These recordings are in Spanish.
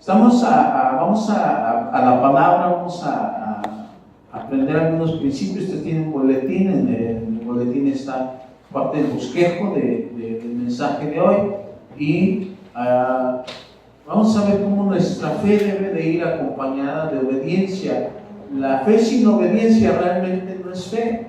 Vamos a la palabra, vamos a aprender algunos principios. Usted tiene un boletín, en el boletín está parte del bosquejo del mensaje de hoy, y vamos a ver cómo nuestra fe debe de ir acompañada de obediencia. La fe sin obediencia realmente no es fe.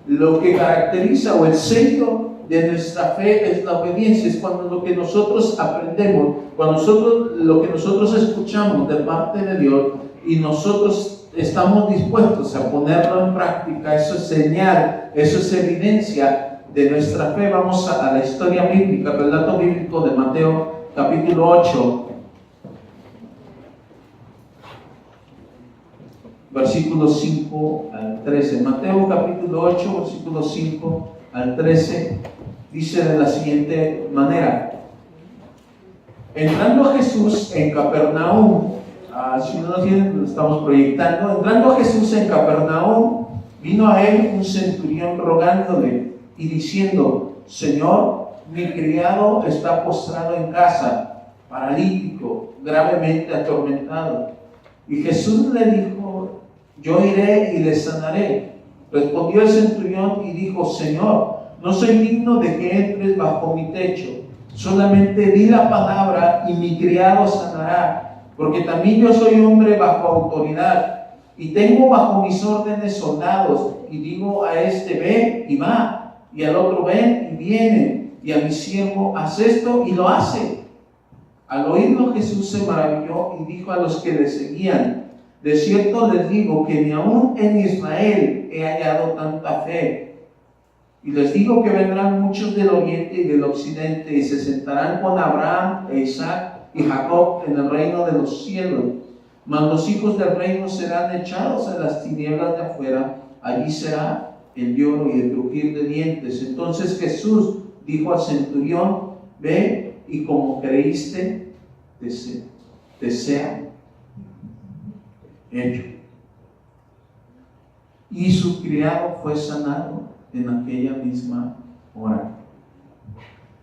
Lo que caracteriza o el sello de nuestra fe es la obediencia. Es cuando lo que nosotros aprendemos, lo que nosotros escuchamos de parte de Dios y nosotros estamos dispuestos a ponerlo en práctica. Eso es señal, eso es evidencia de nuestra fe. Vamos a la historia bíblica, el relato bíblico de Mateo capítulo 8, versículos 5 al 13. Mateo capítulo 8, versículos 5 al 13, dice de la siguiente manera: entrando Jesús en Capernaum, si no lo tienen, lo estamos proyectando. Entrando Jesús en Capernaum, vino a él un centurión rogándole y diciendo: Señor, mi criado está postrado en casa, paralítico, gravemente atormentado. Y Jesús le dijo: yo iré y le sanaré. Respondió el centurión y dijo: Señor, no soy digno de que entres bajo mi techo. Solamente di la palabra y mi criado sanará, porque también yo soy hombre bajo autoridad y tengo bajo mis órdenes soldados, y digo a este: ven, y va, y al otro: ven, y viene, y a mi siervo: haz esto, y lo hace. Al oírlo, Jesús se maravilló y dijo a los que le seguían: de cierto les digo que ni aún en Israel he hallado tanta fe. Y les digo que vendrán muchos del oriente y del occidente y se sentarán con Abraham e Isaac y Jacob en el reino de los cielos. Mas los hijos del reino serán echados en las tinieblas de afuera. Allí será el lloro y el crujir de dientes. Entonces Jesús dijo al centurión: ve, y como creíste, te sea hecho. Y su criado fue sanado en aquella misma hora.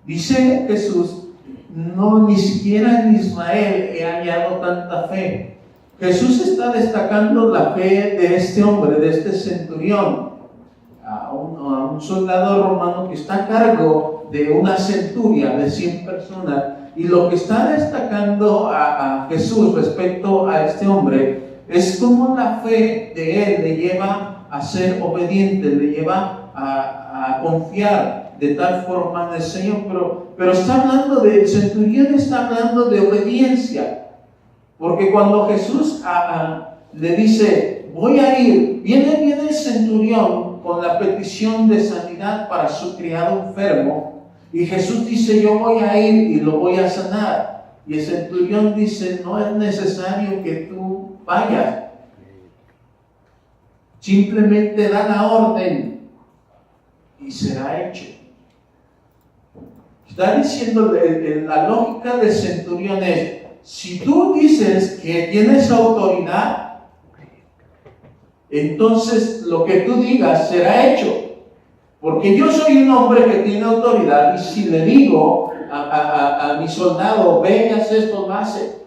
Dice Jesús: no, ni siquiera en Israel he hallado tanta fe. Jesús está destacando la fe de este hombre, de este centurión, a un soldado romano que está a cargo de una centuria de 100 personas. Y lo que está destacando a Jesús respecto a este hombre es cómo la fe de él le lleva a ser obediente, le lleva a confiar de tal forma en el Señor. Pero está hablando el centurión está hablando de obediencia, porque cuando Jesús le dice: voy a ir, viene el centurión con la petición de sanidad para su criado enfermo, y Jesús dice: yo voy a ir y lo voy a sanar. Y el centurión dice: no es necesario que tú vayas, simplemente da la orden y será hecho. Está diciendo, la lógica del centurión es: si tú dices que tienes autoridad, entonces lo que tú digas será hecho. Porque yo soy un hombre que tiene autoridad, y si le digo a mi soldado: ve y haz esto, lo hace.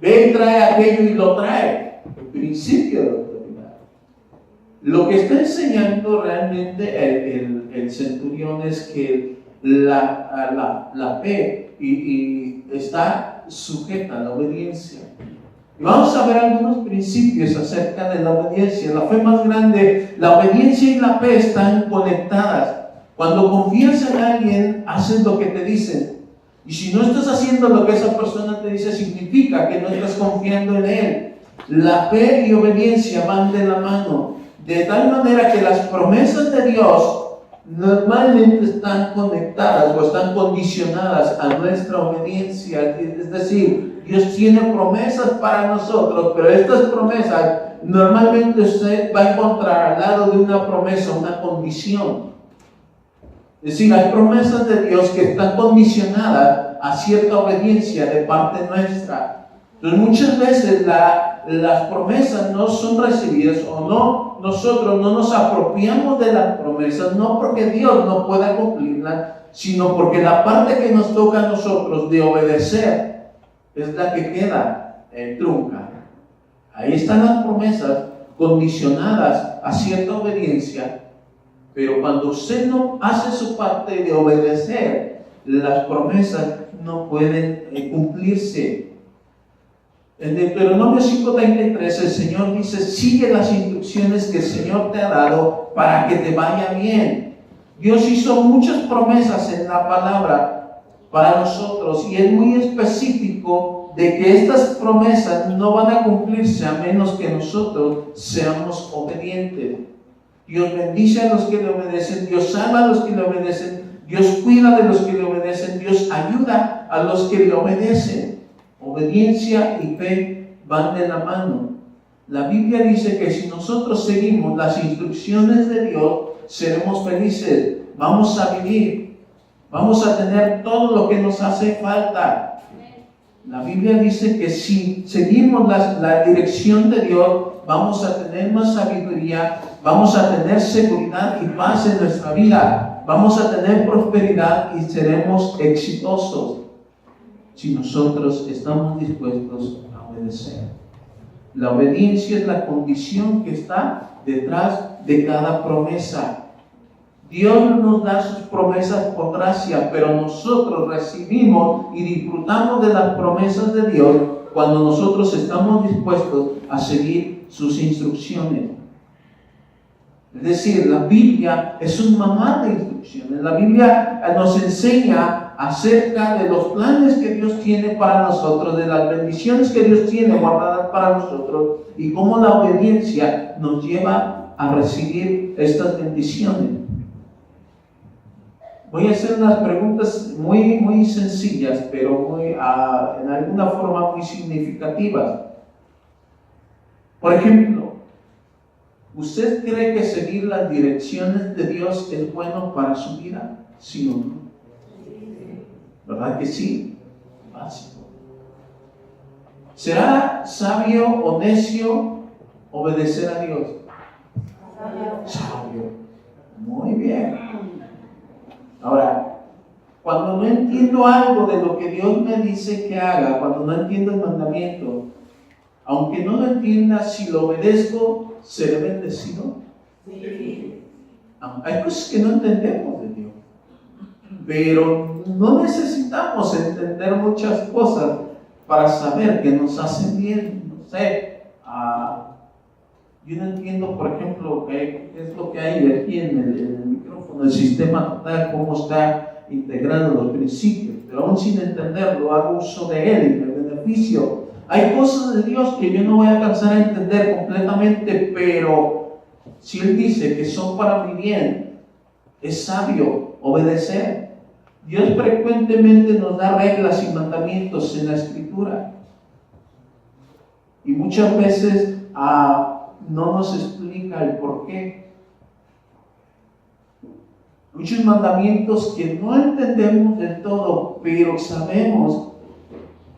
Ve y trae aquello, y lo trae. El principio de autoridad. Lo que está enseñando realmente el centurión es que la fe y está sujeta a la obediencia. Y vamos a ver algunos principios acerca de la obediencia. La fe más grande, la obediencia y la fe están conectadas. Cuando confías en alguien, haces lo que te dicen. Y si no estás haciendo lo que esa persona te dice, significa que no estás confiando en él. La fe y obediencia van de la mano, de tal manera que las promesas de Dios normalmente están conectadas o están condicionadas a nuestra obediencia. Es decir, Dios tiene promesas para nosotros, pero estas promesas normalmente usted va a encontrar al lado de una promesa una condición. Es decir, hay promesas de Dios que están condicionadas a cierta obediencia de parte nuestra. Entonces muchas veces las promesas no son recibidas, o no, nosotros no nos apropiamos de las promesas, no porque Dios no pueda cumplirlas, sino porque la parte que nos toca a nosotros de obedecer es la que queda trunca. Ahí están las promesas condicionadas a cierta obediencia, pero cuando usted no hace su parte de obedecer, las promesas no pueden cumplirse. En Deuteronomio 5:33 el Señor dice: sigue las instrucciones que el Señor te ha dado para que te vaya bien. Dios hizo muchas promesas en la palabra para nosotros y es muy específico de que estas promesas no van a cumplirse a menos que nosotros seamos obedientes. Dios bendice a los que le obedecen, Dios salva a los que le obedecen, Dios cuida de los que le obedecen, Dios ayuda a los que le obedecen. Obediencia y fe van de la mano. La Biblia dice que si nosotros seguimos las instrucciones de Dios, seremos felices, vamos a vivir, vamos a tener todo lo que nos hace falta. La Biblia dice que si seguimos la dirección de Dios, vamos a tener más sabiduría, vamos a tener seguridad y paz en nuestra vida, vamos a tener prosperidad y seremos exitosos si nosotros estamos dispuestos a obedecer. La obediencia es la condición que está detrás de cada promesa. Dios nos da sus promesas por gracia, pero nosotros recibimos y disfrutamos de las promesas de Dios cuando nosotros estamos dispuestos a seguir sus instrucciones. Es decir, la Biblia es un manual de instrucciones. La Biblia nos enseña acerca de los planes que Dios tiene para nosotros, de las bendiciones que Dios tiene guardadas para nosotros y cómo la obediencia nos lleva a recibir estas bendiciones. Voy a hacer unas preguntas muy sencillas, pero en alguna forma muy significativas. Por ejemplo, ¿usted cree que seguir las direcciones de Dios es bueno para su vida? ¿Sí o no? ¿Verdad que sí? Básico. ¿Será sabio o necio obedecer a Dios? Sabio. Muy bien. Ahora, cuando no entiendo algo de lo que Dios me dice que haga, cuando no entiendo el mandamiento, aunque no lo entienda, si lo obedezco, ¿seré bendecido? Sí. Hay cosas que no entendemos de Dios, pero no necesitamos entender muchas cosas para saber que nos hacen bien. No sé, yo no entiendo, por ejemplo, qué es lo que hay aquí en el micrófono, el sistema total, cómo está integrando los principios, pero aún sin entenderlo, hago uso de él y me beneficio. Hay cosas de Dios que yo no voy a alcanzar a entender completamente, pero si Él dice que son para mi bien, es sabio obedecer. Dios frecuentemente nos da reglas y mandamientos en la Escritura. Y muchas veces no nos explica el por qué. Muchos mandamientos que no entendemos del todo, pero sabemos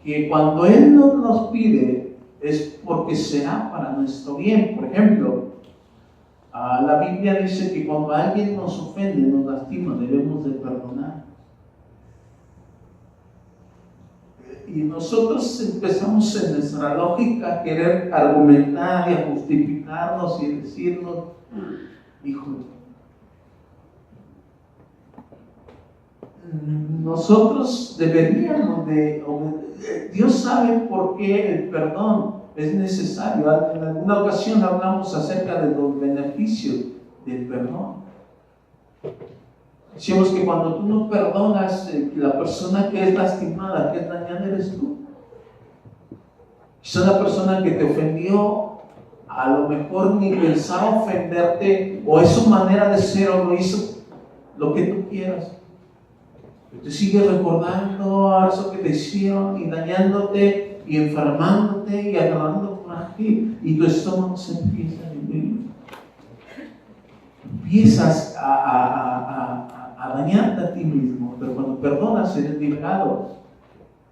que cuando Él nos pide es porque será para nuestro bien. Por ejemplo, la Biblia dice que cuando alguien nos ofende, nos lastima, debemos de perdonar. Y nosotros empezamos en nuestra lógica a querer argumentar y a justificarnos y decirnos, híjole, nosotros deberíamos Dios sabe por qué el perdón es necesario. En alguna ocasión hablamos acerca de los beneficios del perdón. Decíamos que cuando tú no perdonas, la persona que es lastimada, que es dañada, eres tú. Quizás la persona que te ofendió, a lo mejor ni pensaba ofenderte, o es su manera de ser, o lo hizo lo que tú quieras. Te sigues recordando eso que te hicieron y dañándote y enfermándote y agarrando coraje, y tu estómago se empieza a dividir. Empiezas a dañarte a ti mismo, pero cuando perdonas eres liberado.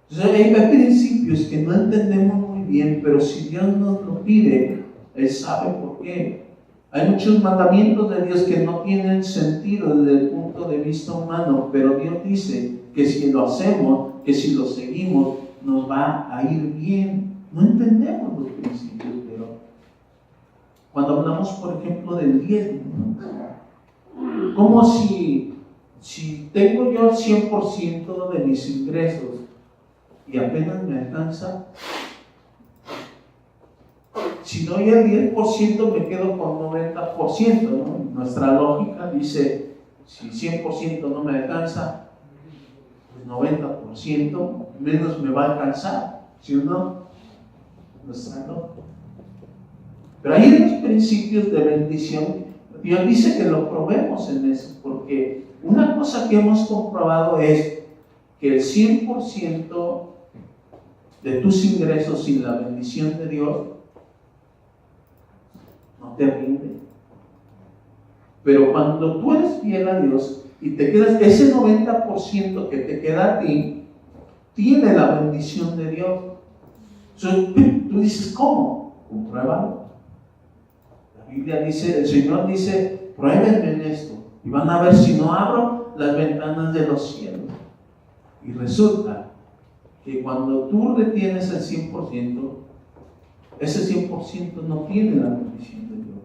Entonces hay principios que no entendemos muy bien, pero si Dios nos lo pide, Él sabe por qué. Hay muchos mandamientos de Dios que no tienen sentido desde el punto de vista humano, pero Dios dice que si lo hacemos, que si lo seguimos, nos va a ir bien. no entendemos los principios, pero cuando hablamos, por ejemplo, del diezmo, ¿no? Como si tengo yo el 100% de mis ingresos y apenas me alcanza, si doy el 10% me quedo con 90%, ¿no? Nuestra lógica dice, si 100% no me alcanza, pues 90% menos me va a alcanzar, ¿sí o no? Nuestra lógica. Pero hay unos principios de bendición. Dios dice que lo probemos en eso, porque una cosa que hemos comprobado es que el 100% de tus ingresos sin la bendición de Dios no te rinde. Pero cuando tú eres fiel a Dios y te quedas, ese 90% que te queda a ti, tiene la bendición de Dios. Entonces, tú dices, ¿cómo? Compruébalo. La Biblia dice, el Señor dice, pruébenme en esto y van a ver si no abro las ventanas de los cielos. Y resulta que cuando tú retienes el 100%, ese 100% no tiene la bendición de Dios.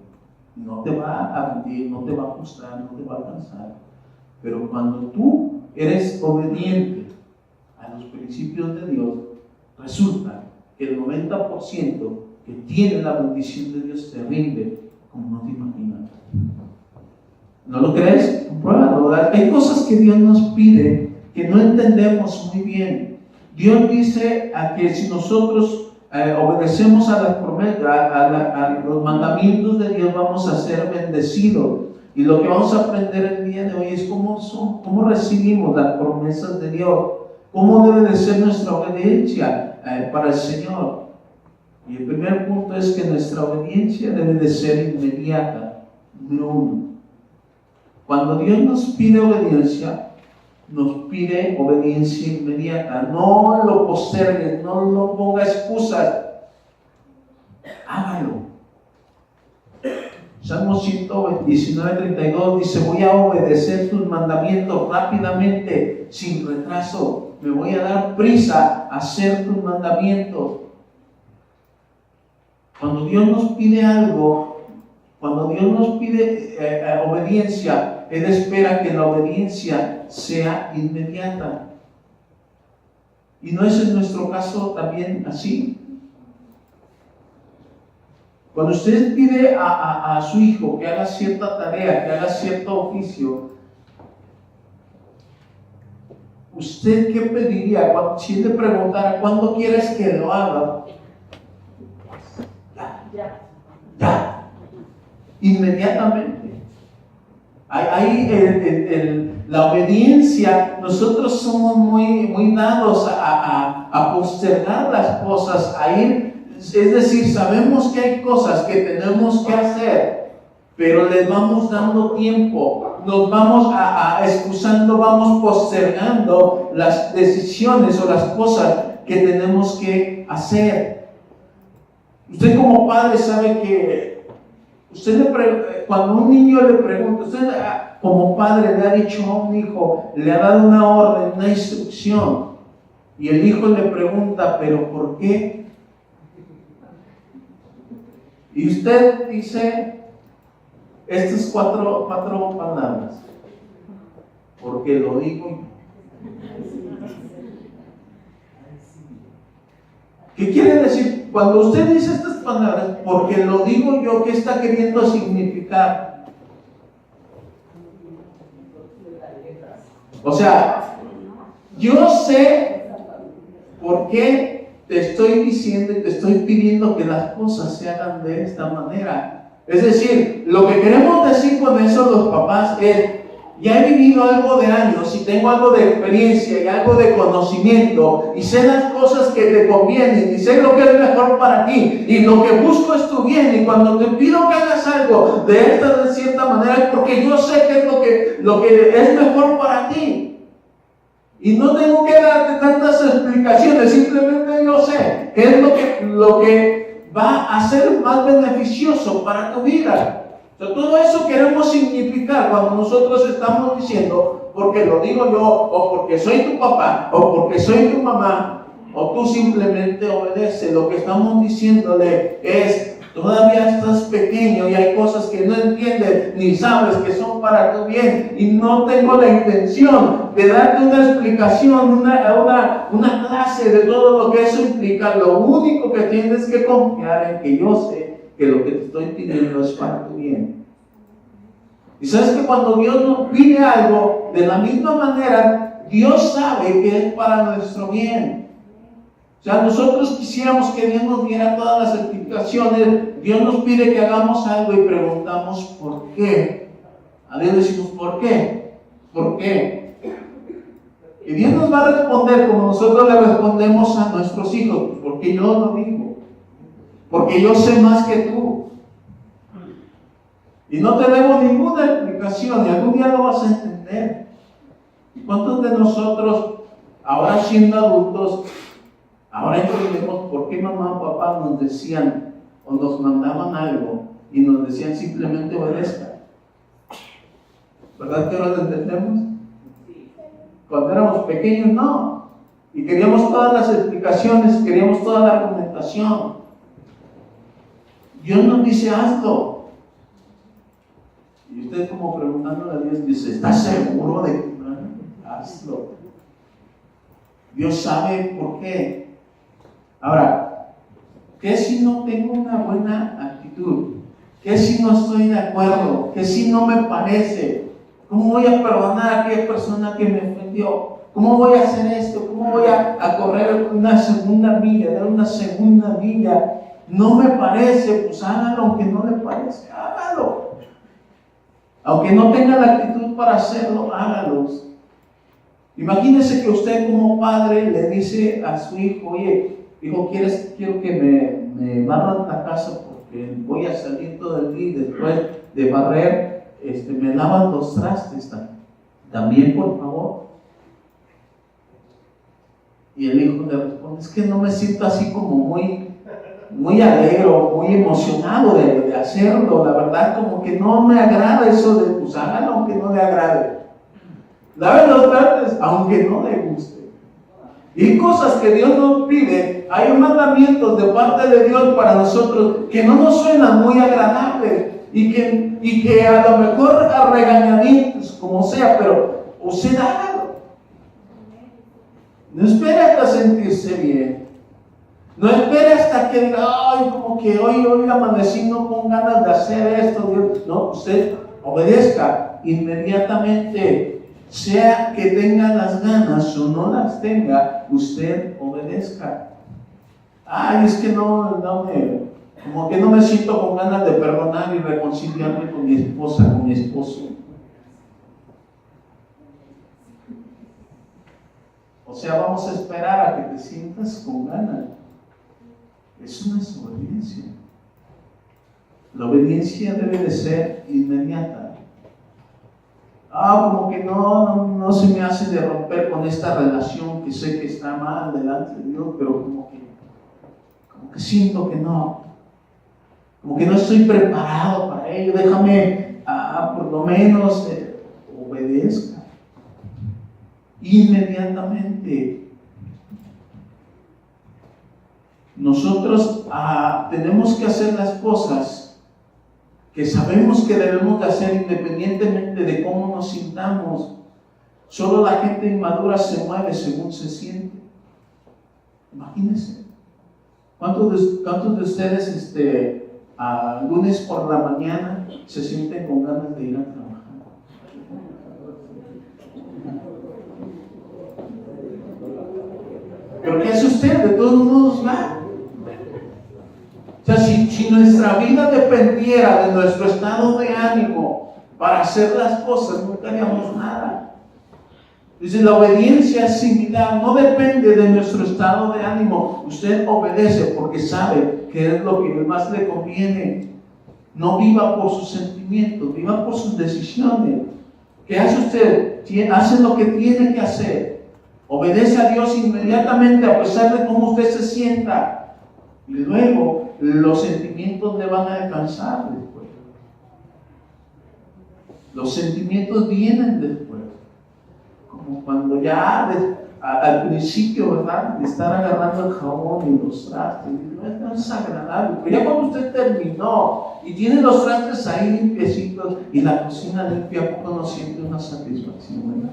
No te va a rendir, no te va a ajustar, no te va a alcanzar. Pero cuando tú eres obediente a los principios de Dios, resulta que el 90% que tiene la bendición de Dios te rinde como no te imaginas. ¿No lo crees? Compruébalo. Hay cosas que Dios nos pide que no entendemos muy bien. Dios dice a que si nosotros obedecemos a las promesas, a los mandamientos de Dios, vamos a ser bendecidos. Y lo que vamos a aprender el día de hoy es cómo recibimos las promesas de Dios, cómo debe de ser nuestra obediencia para el Señor. Y el primer punto es que nuestra obediencia debe de ser inmediata. Número uno. Cuando Dios nos pide obediencia inmediata. No lo postergues, no lo ponga excusas. Hágalo. Salmo 119:32 dice, voy a obedecer tus mandamientos rápidamente, sin retraso. Me voy a dar prisa a hacer tus mandamientos. Cuando Dios nos pide algo, cuando Dios nos pide obediencia, Él espera que la obediencia sea inmediata. ¿Y no es en nuestro caso también así? Cuando usted pide a su hijo que haga cierta tarea, que haga cierto oficio, ¿usted qué pediría? Si él le preguntara, ¿cuándo quieres que lo haga? Ya. Inmediatamente. Ahí la obediencia, nosotros somos muy dados a postergar las cosas, a ir. Es decir, sabemos que hay cosas que tenemos que hacer, pero les vamos dando tiempo, nos vamos excusando, vamos postergando las decisiones o las cosas que tenemos que hacer. Usted como padre sabe que cuando un niño le pregunta, usted como padre le ha dicho a un hijo, le ha dado una orden, una instrucción, y el hijo le pregunta, ¿pero por qué? Y usted dice estas cuatro palabras, porque lo digo yo. ¿Qué quiere decir? Cuando usted dice estas palabras, porque lo digo yo, ¿qué está queriendo significar? O sea, yo sé por qué te estoy diciendo y te estoy pidiendo que las cosas se hagan de esta manera. Es decir, lo que queremos decir con eso los papás es, ya he vivido algo de años y tengo algo de experiencia y algo de conocimiento y sé las cosas que te convienen y sé lo que es mejor para ti y lo que busco es tu bien, y cuando te pido que hagas algo de cierta manera es porque yo sé que es lo que es mejor para ti. Y no tengo que darte tantas explicaciones, simplemente yo sé qué es lo que va a ser más beneficioso para tu vida. Entonces, todo eso queremos significar cuando nosotros estamos diciendo, porque lo digo yo, o porque soy tu papá, o porque soy tu mamá. o tú simplemente obedeces. Lo que estamos diciéndole es, todavía estás pequeño y hay cosas que no entiendes ni sabes que son para tu bien, y no tengo la intención de darte una explicación, una clase de todo lo que eso implica. Lo único que tienes que confiar en que yo sé que lo que te estoy pidiendo es para tu bien. Y sabes que cuando Dios nos pide algo, de la misma manera, Dios sabe que es para nuestro bien. O sea, nosotros quisiéramos que Dios nos diera todas las explicaciones. Dios nos pide que hagamos algo y preguntamos ¿por qué? A Dios decimos ¿por qué? ¿Por qué? Y Dios nos va a responder como nosotros le respondemos a nuestros hijos, porque yo lo digo, porque yo sé más que tú. Y no te debo ninguna explicación, y algún día lo vas a entender. ¿Y cuántos de nosotros, ahora siendo adultos, ahora entendemos por qué mamá o papá nos decían o nos mandaban algo y nos decían simplemente obedezca? ¿Verdad que ahora lo entendemos? Cuando éramos pequeños no, y queríamos todas las explicaciones, queríamos toda la argumentación. Dios nos dice hazlo. Y usted como preguntándole a Dios dice, ¿estás seguro de que hazlo? Dios sabe por qué. Ahora, ¿qué si no tengo una buena actitud? ¿Qué si no estoy de acuerdo? ¿Qué si no me parece? ¿Cómo voy a perdonar a aquella persona que me ofendió? ¿Cómo voy a hacer esto? ¿Cómo voy a correr una segunda milla, dar una segunda milla? No me parece, pues hágalo, aunque no le parezca, hágalo. Aunque no tenga la actitud para hacerlo, hágalo. Imagínese que usted como padre le dice a su hijo, oye, hijo, quiero que me barran la casa porque voy a salir todo el día y después de barrer, me lavan los trastes también, por favor. Y el hijo le responde, es que no me siento así como muy alegre o muy emocionado de hacerlo, la verdad como que no me agrada eso de pues hágalo aunque no le agrade, laven los trastes aunque no le guste. Y cosas que Dios nos pide, hay mandamientos de parte de Dios para nosotros que no nos suenan muy agradables y que a lo mejor a regañadientes como sea, pero usted hágalo. No espere hasta sentirse bien. No espere hasta que diga, ay, como que hoy amanecí no con ganas de hacer esto. Dios. No, usted obedezca inmediatamente. Sea que tenga las ganas o no las tenga, usted obedezca. Ay, es que como que no me siento con ganas de perdonar y reconciliarme con mi esposa, con mi esposo. O sea, vamos a esperar a que te sientas con ganas. Eso no es obediencia. La obediencia debe de ser inmediata. Como que no se me hace de romper con esta relación que sé que está mal delante de Dios, pero como que siento que no. Como que no estoy preparado para ello. Déjame, por lo menos, obedezca. Inmediatamente. Nosotros tenemos que hacer las cosas que sabemos que debemos de hacer independientemente de cómo nos sintamos. Solo la gente inmadura se mueve según se siente. Imagínense. ¿Cuántos de ustedes lunes por la mañana se sienten con ganas de ir a trabajar? ¿Pero qué hace usted? De todos modos va. O sea, si nuestra vida dependiera de nuestro estado de ánimo para hacer las cosas, no haríamos nada. Dice, la obediencia es similar, no depende de nuestro estado de ánimo. Usted obedece porque sabe que es lo que más le conviene. No viva por sus sentimientos, viva por sus decisiones. ¿Qué hace usted? Hace lo que tiene que hacer. Obedece a Dios inmediatamente a pesar de cómo usted se sienta. Y luego los sentimientos le van a alcanzar después. Los sentimientos vienen después. Como cuando ya al principio, ¿verdad? De estar agarrando el jabón y los trastes, no es agradable. Pero ya cuando usted terminó y tiene los trastes ahí limpiecitos y la cocina limpia, ¿a poco no siente una satisfacción?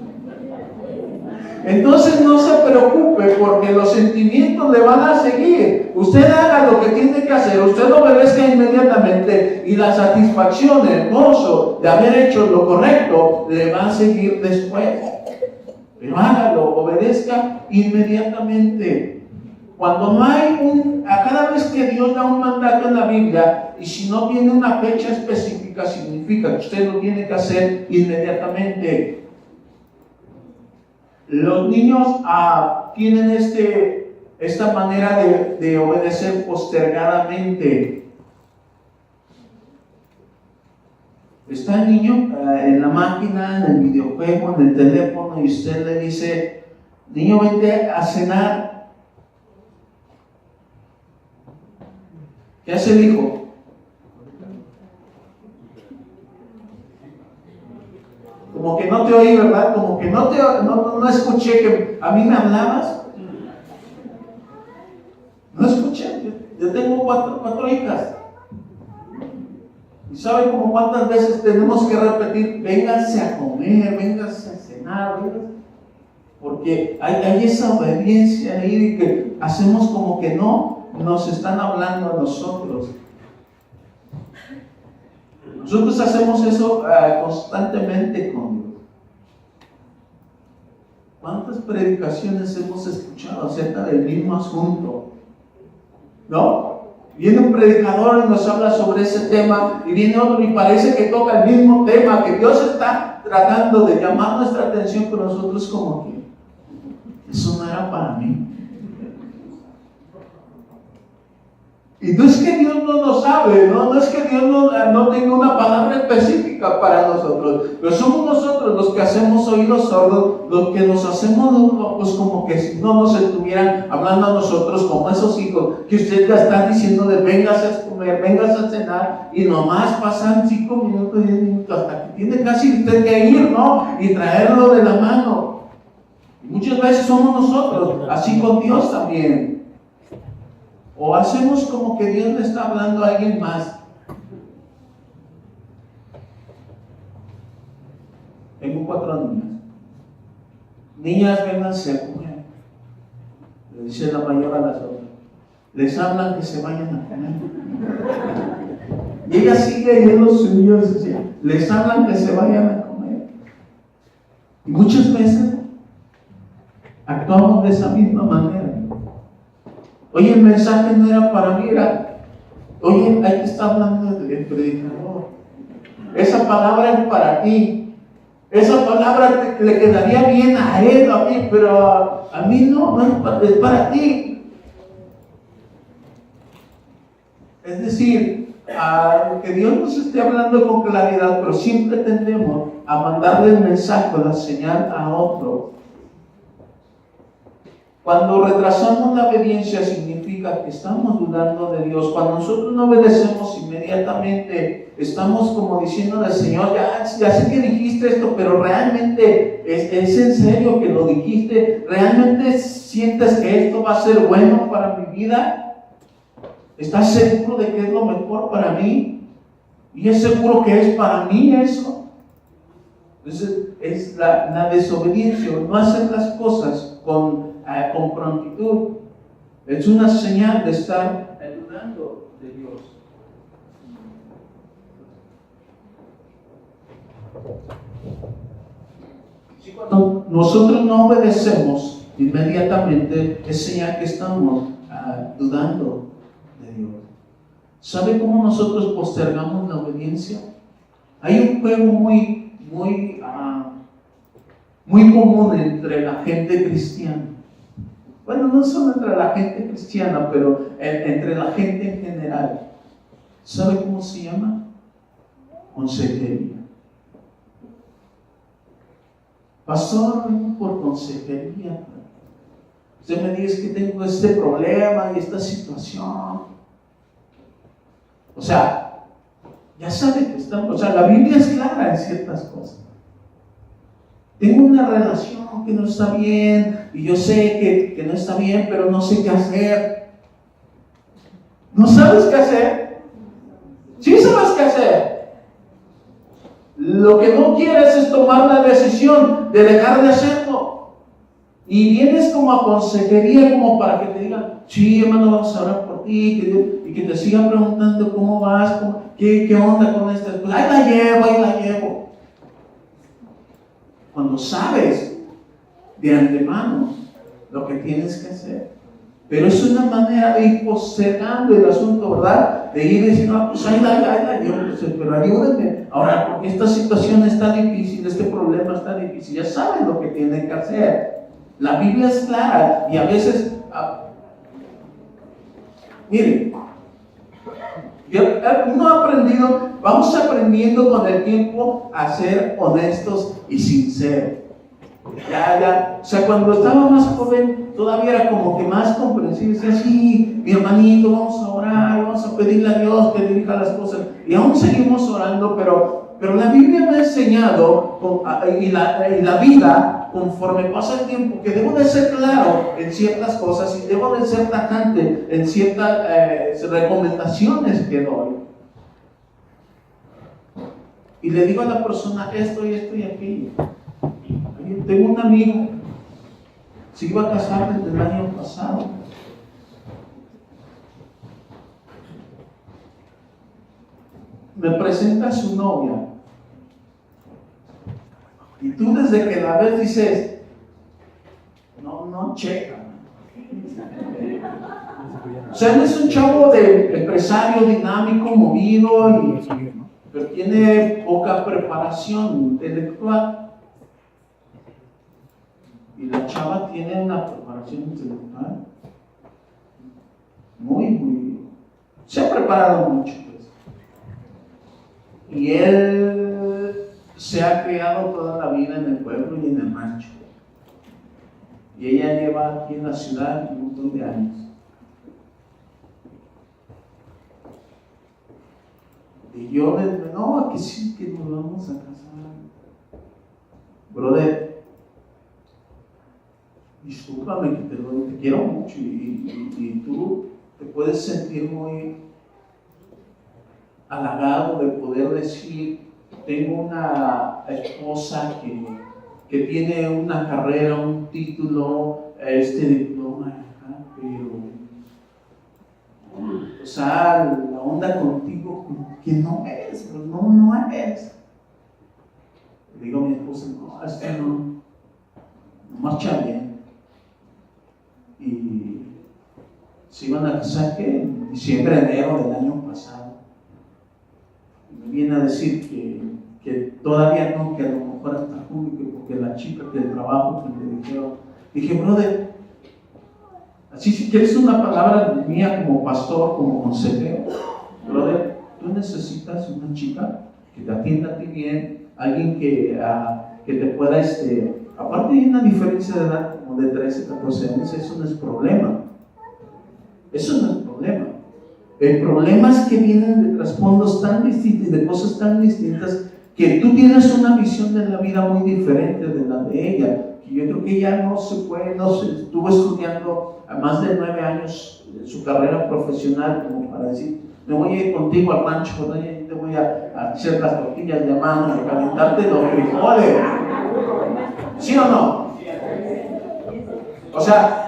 Entonces no se preocupe porque los sentimientos le van a seguir. Usted haga lo que tiene que hacer, usted obedezca inmediatamente y la satisfacción, el gozo de haber hecho lo correcto le va a seguir después. Pero hágalo, obedezca inmediatamente. Cuando no hay a cada vez que Dios da un mandato en la Biblia, y si no tiene una fecha específica, significa que usted lo tiene que hacer inmediatamente. Los niños tienen esta manera de obedecer postergadamente. Está el niño en la máquina, en el videojuego, en el teléfono, y usted le dice: niño, vente a cenar. ¿Qué hace el hijo? Como que no te oí, ¿verdad? Como que no escuché que a mí me hablabas. No escuché. Yo tengo cuatro hijas. ¿Y sabe como cuántas veces tenemos que repetir: vénganse a comer, vénganse a cenar, vénganse? Porque hay esa obediencia ahí de que hacemos como que no nos están hablando a nosotros. Nosotros hacemos eso constantemente con Dios. ¿Cuántas predicaciones hemos escuchado acerca del mismo asunto? ¿No? Viene un predicador y nos habla sobre ese tema, y viene otro y parece que toca el mismo tema, que Dios está tratando de llamar nuestra atención, pero nosotros como que eso no era para mí. Y no es que Dios no nos hable, no es que Dios no tenga una palabra específica para nosotros, pero somos nosotros los que hacemos oídos sordos, los que nos hacemos pues como que si no nos estuvieran hablando a nosotros como esos hijos que usted ya está diciendo de véngase a comer, véngase a cenar, y nomás pasan 5 minutos, 10 minutos, hasta que tiene casi usted que ir, ¿no? Y traerlo de la mano. Y muchas veces somos nosotros, así con Dios también. O hacemos como que Dios le está hablando a alguien más. Tengo 4 niñas. Niñas, vénganse a comer. Le dice la mayor a las otras. Les hablan que se vayan a comer. Y ella sigue yendo sus niños. Les hablan que se vayan a comer. Y muchas veces actuamos de esa misma manera. Oye, el mensaje no era para mí, oye, ahí te está hablando el predicador. Esa palabra es para ti. Esa palabra le quedaría bien a él, a mí, pero a mí no es para ti. Es decir, que Dios nos esté hablando con claridad, pero siempre tendemos a mandarle el mensaje, la señal a otro. Cuando retrasamos la obediencia significa que estamos dudando de Dios. Cuando nosotros no obedecemos inmediatamente, estamos como diciendo al Señor: ya sé que dijiste esto, pero realmente es en serio que lo dijiste. ¿Realmente sientes que esto va a ser bueno para mi vida? ¿Estás seguro de que es lo mejor para mí? ¿Y es seguro que es para mí eso? Entonces es la desobediencia, no hacer las cosas con prontitud. Es una señal de estar dudando de Dios. Si cuando nosotros no obedecemos inmediatamente, es señal que estamos dudando de Dios. ¿Sabe cómo nosotros postergamos la obediencia? Hay un juego muy común entre la gente cristiana. Bueno, no solo entre la gente cristiana, pero entre la gente en general. ¿Sabe cómo se llama? Consejería. Pastor, vengo por consejería. Usted me dice que tengo este problema y esta situación. O sea, ya sabe que estamos. O sea, la Biblia es clara en ciertas cosas. tengo una relación que no está bien, y yo sé que no está bien, pero no sé qué hacer. ¿No sabes qué hacer? Sí sabes qué hacer. Lo que no quieres es tomar la decisión de dejar de hacerlo. Y vienes como a consejería, como para que te digan, sí, hermano, vamos a orar por ti, y que te sigan preguntando cómo vas, qué onda con estas cosas. Ahí la llevo. Cuando sabes de antemano lo que tienes que hacer. Pero es una manera de ir postergando el asunto, ¿verdad? De ir diciendo, pues ahí la llevo, pero ayúdenme. Ahora, porque esta situación está difícil, este problema está difícil, ya saben lo que tienen que hacer. La Biblia es clara y a veces, miren, uno ha aprendido, vamos aprendiendo con el tiempo a ser honestos y sinceros. O sea, cuando estaba más joven, todavía era como que más comprensible. Decía, sí, mi hermanito, vamos a orar, vamos a pedirle a Dios que dirija las cosas. Y aún seguimos orando, pero la Biblia me ha enseñado, y la vida, conforme pasa el tiempo, que debo de ser claro en ciertas cosas y debo de ser tajante en ciertas recomendaciones que doy. Y le digo a la persona esto y esto y aquello. Tengo un amigo, se iba a casar desde el año pasado. Me presenta a su novia. Y tú desde que la ves dices, no checa. O sea, él es un chavo de empresario dinámico, movido, pero tiene poca preparación intelectual. Y la chava tiene una preparación intelectual muy, se ha preparado mucho, pues. Y él se ha criado toda la vida en el pueblo y en el rancho. Y ella lleva aquí en la ciudad un montón de años. Y yo le digo, no, que sí, que nos vamos a casar. Brother, discúlpame que te quiero mucho y tú te puedes sentir muy halagado de poder decir, tengo una esposa que tiene una carrera, un título, diploma, pero o sea, la onda contigo que no es, no es. Le digo a mi esposa, no, es que no marcha bien. Y se iban a casar que en diciembre, enero del año pasado. Y me viene a decir que todavía no, que a lo mejor hasta junio, porque la chica del trabajo que le dijeron, dije, brother, así si quieres una palabra mía como pastor, como consejero, brother, tú necesitas una chica que te atienda a ti bien, alguien que te pueda, aparte hay una diferencia de edad como de 13, 14 años, eso no es problema. Eso no es problema. El problema es que vienen de trasfondos tan distintos y de cosas tan distintas que tú tienes una visión de la vida muy diferente de la de ella. Que yo creo que ella estuvo estudiando a más de 9 años su carrera profesional, como para decir, me voy a ir contigo al rancho, ¿no? Y te voy a hacer las tortillas de mano, a calentarte los frijoles. ¿Sí o no? O sea,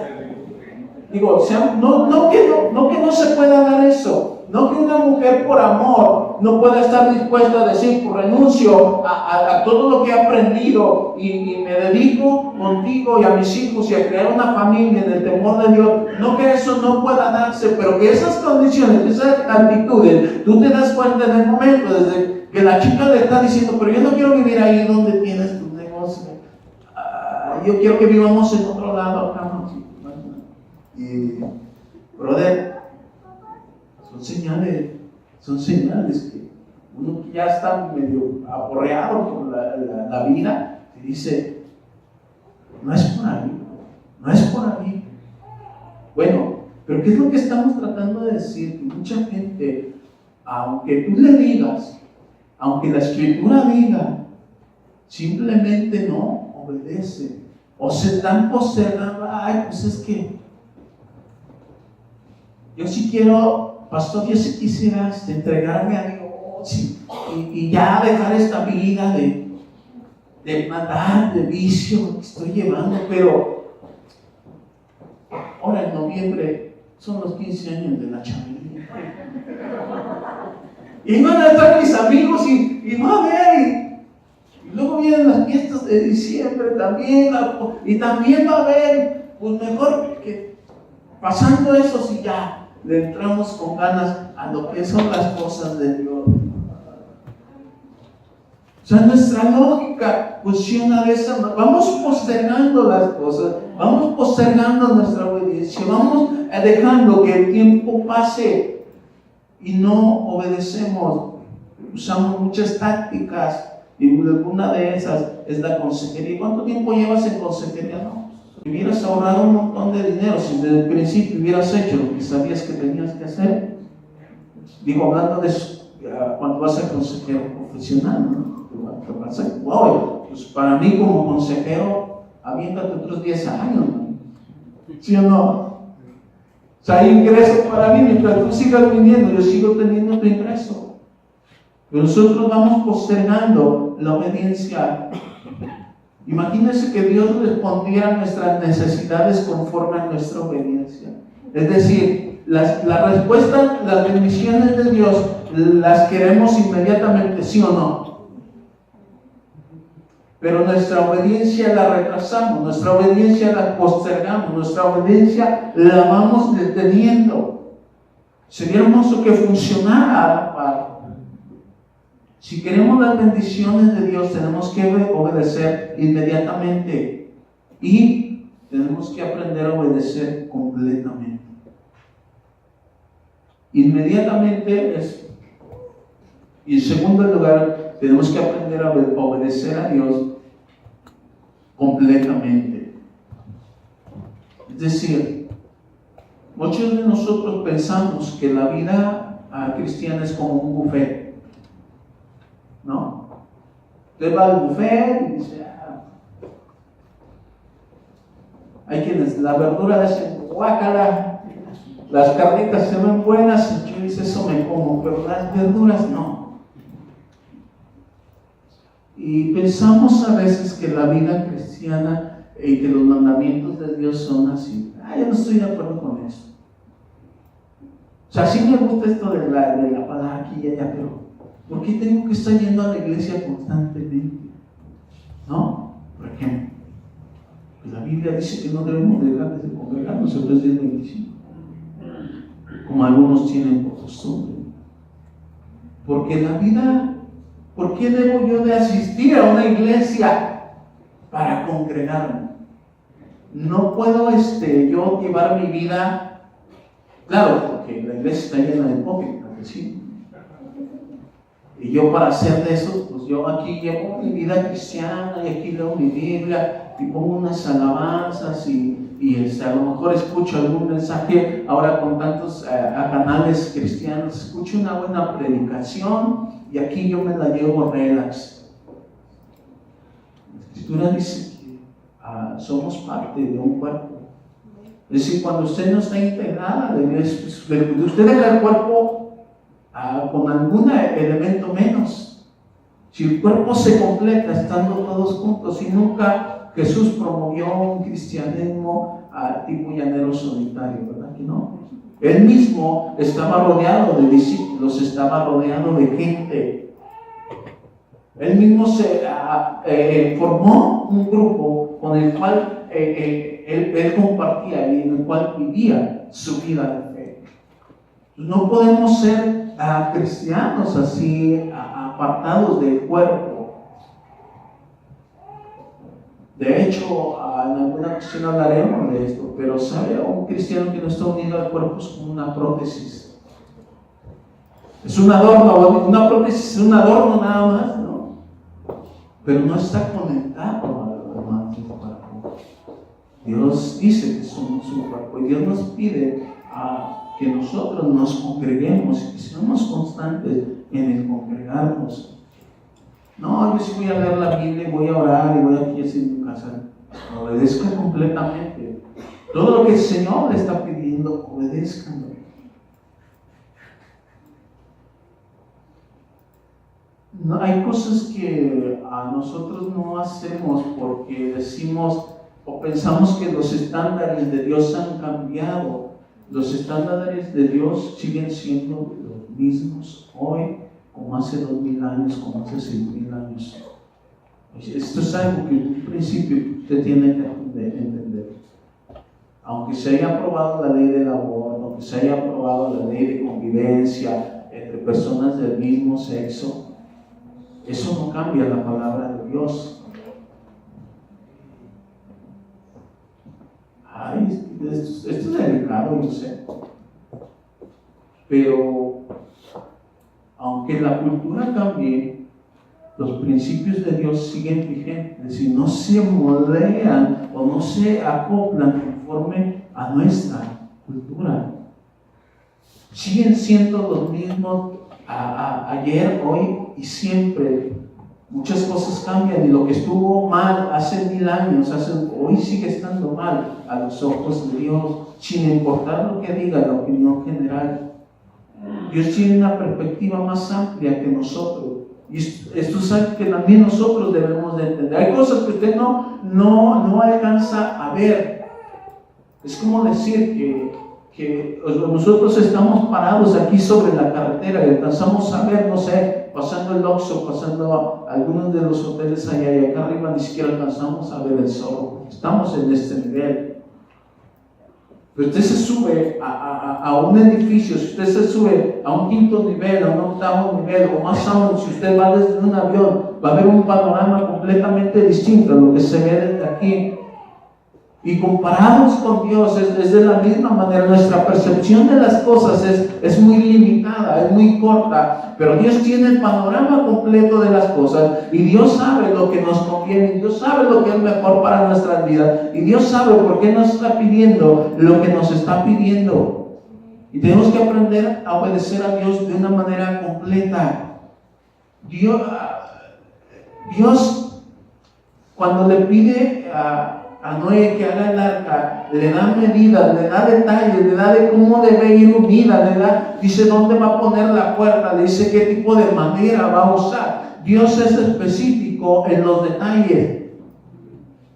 digo, no que no se pueda dar eso, no que una mujer por amor no pueda estar dispuesta a decir, pues renuncio a todo lo que he aprendido y me dedico contigo y a mis hijos y a crear una familia en el temor de Dios, no que eso no pueda darse, pero que esas condiciones, esas actitudes, tú te das cuenta en el momento, desde que la chica le está diciendo, pero yo no quiero vivir ahí donde tienes tu negocio, yo quiero que vivamos en otro lado acá, ¿no? Y, brother, son señales que uno que ya está medio aporreado por la vida, y dice, no es por ahí. Bueno, pero ¿qué es lo que estamos tratando de decir? Que mucha gente, aunque tú le digas, aunque la Escritura diga, simplemente no obedecen. O se están postergando, ay, pues es que yo sí quiero, pastor, yo sí quisiera entregarme a Dios y ya dejar esta vida de matar, de vicio que estoy llevando, pero ahora en noviembre son los 15 años de la Chabelilla. Y van a estar mis amigos y va a ver, y luego vienen las fiestas de diciembre también, y también va a haber, pues mejor que pasando eso, si ya le entramos con ganas a lo que son las cosas de Dios. O sea, nuestra lógica funciona de esa manera. Vamos postergando las cosas, vamos postergando nuestra obediencia, vamos dejando que el tiempo pase y no obedecemos. Usamos muchas tácticas y alguna de esas es la consejería. ¿Cuánto tiempo llevas en consejería? No. Hubieras ahorrado un montón de dinero si desde el principio hubieras hecho lo que sabías que tenías que hacer. Digo, hablando de cuando vas a consejero profesional, ¿no? Wow, pues para mí como consejero, aviéntate otros 10 años, ¿no? ¿Sí o no? O sea, hay ingreso para mí, mientras tú sigas viniendo, yo sigo teniendo tu ingreso. Pero nosotros vamos postergando la obediencia. Imagínense que Dios respondiera a nuestras necesidades conforme a nuestra obediencia. Es decir, la respuesta, las bendiciones de Dios las queremos inmediatamente, ¿sí o no? Pero nuestra obediencia la retrasamos, nuestra obediencia la postergamos, nuestra obediencia la vamos deteniendo. Sería hermoso que funcionara a la par. Si queremos las bendiciones de Dios, tenemos que obedecer inmediatamente y tenemos que aprender a obedecer completamente. Inmediatamente es, y en segundo lugar, tenemos que aprender a obedecer a Dios completamente. Es decir, muchos de nosotros pensamos que la vida cristiana es como un buffet, ¿no? Usted va al buffet y dice, hay quienes la verdura dicen, guácala, las carnitas se ven buenas, y yo dice, eso me como, pero las verduras no. Y pensamos a veces que la vida cristiana y que los mandamientos de Dios son así. Yo no estoy de acuerdo con eso. O sea, sí me gusta esto de la palabra aquí y allá, pero ¿por qué tengo que estar yendo a la iglesia constantemente? ¿No? Por ejemplo, la Biblia dice que no debemos dejar de congregarnos en vez de 25, como algunos tienen por costumbre. Porque la vida, ¿por qué debo yo de asistir a una iglesia para congregarme? No puedo yo llevar mi vida, claro, porque la iglesia está llena de hipócritas, ¿sí? Y yo para hacer de eso, pues yo aquí llevo mi vida cristiana y aquí leo mi Biblia y pongo unas alabanzas y a lo mejor escucho algún mensaje, ahora con tantos canales cristianos, escucho una buena predicación y aquí yo me la llevo relax. La Escritura dice que somos parte de un cuerpo. Es decir, cuando usted no está integrada, usted deja el cuerpo con algún elemento menos. Si el cuerpo se completa estando todos juntos, y nunca Jesús promovió un cristianismo tipo llanero solitario, ¿verdad que no? Él mismo estaba rodeado de discípulos, estaba rodeado de gente. Él mismo formó un grupo con el cual él compartía y en el cual vivía su vida de fe. No podemos ser cristianos así apartados del cuerpo. De hecho, en alguna ocasión hablaremos de esto, pero ¿sabe? Un cristiano que no está unido al cuerpo es como una prótesis. Es un adorno, una prótesis es un adorno nada más, ¿no? Pero no está conectado al demás del cuerpo. Dios dice que somos su cuerpo y Dios nos pide que nosotros nos congreguemos y que seamos constantes en el congregarnos. No, yo sí voy a leer la Biblia, voy a orar y voy aquí hacer mi casa. Obedezca completamente. Todo lo que el Señor le está pidiendo, obedezcanlo. No, hay cosas que a nosotros no hacemos porque decimos o pensamos que los estándares de Dios han cambiado. Los estándares de Dios siguen siendo los mismos hoy como hace 2000 años, como hace 5000 años. Esto es algo que en un principio usted tiene que entender. Aunque se haya aprobado la ley del aborto, aunque se haya aprobado la ley de convivencia entre personas del mismo sexo, eso no cambia la palabra de Dios. Ay, esto es delicado, yo sé. Pero aunque la cultura cambie, los principios de Dios siguen vigentes y no se moldean o no se acoplan conforme a nuestra cultura. Siguen siendo los mismos ayer, hoy y siempre. Muchas cosas cambian y lo que estuvo mal hace 1000 años, hoy sigue estando mal a los ojos de Dios, sin importar lo que diga la opinión general. Dios tiene una perspectiva más amplia que nosotros. Y esto es algo que también nosotros debemos de entender. Hay cosas que usted no alcanza a ver. Es como decir que nosotros estamos parados aquí sobre la carretera y alcanzamos a ver, no sé, pasando el Oxxo, pasando a algunos de los hoteles allá y acá arriba ni siquiera alcanzamos a ver el sol. Estamos en este nivel. Pero usted se sube a un edificio, si usted se sube a un 5º nivel, a un 8º nivel, o más aún, si usted va desde un avión, va a ver un panorama completamente distinto a lo que se ve desde aquí. Y comparados con Dios es de la misma manera. Nuestra percepción de las cosas es muy limitada, es muy corta, pero Dios tiene el panorama completo de las cosas y Dios sabe lo que nos conviene, Dios sabe lo que es mejor para nuestras vidas y Dios sabe por qué nos está pidiendo lo que nos está pidiendo. Y tenemos que aprender a obedecer a Dios de una manera completa. Dios cuando le pide a Noé que haga el arca, le da medidas, le da detalles, le da de cómo debe ir unida, dice dónde va a poner la puerta, le dice qué tipo de madera va a usar. Dios es específico en los detalles.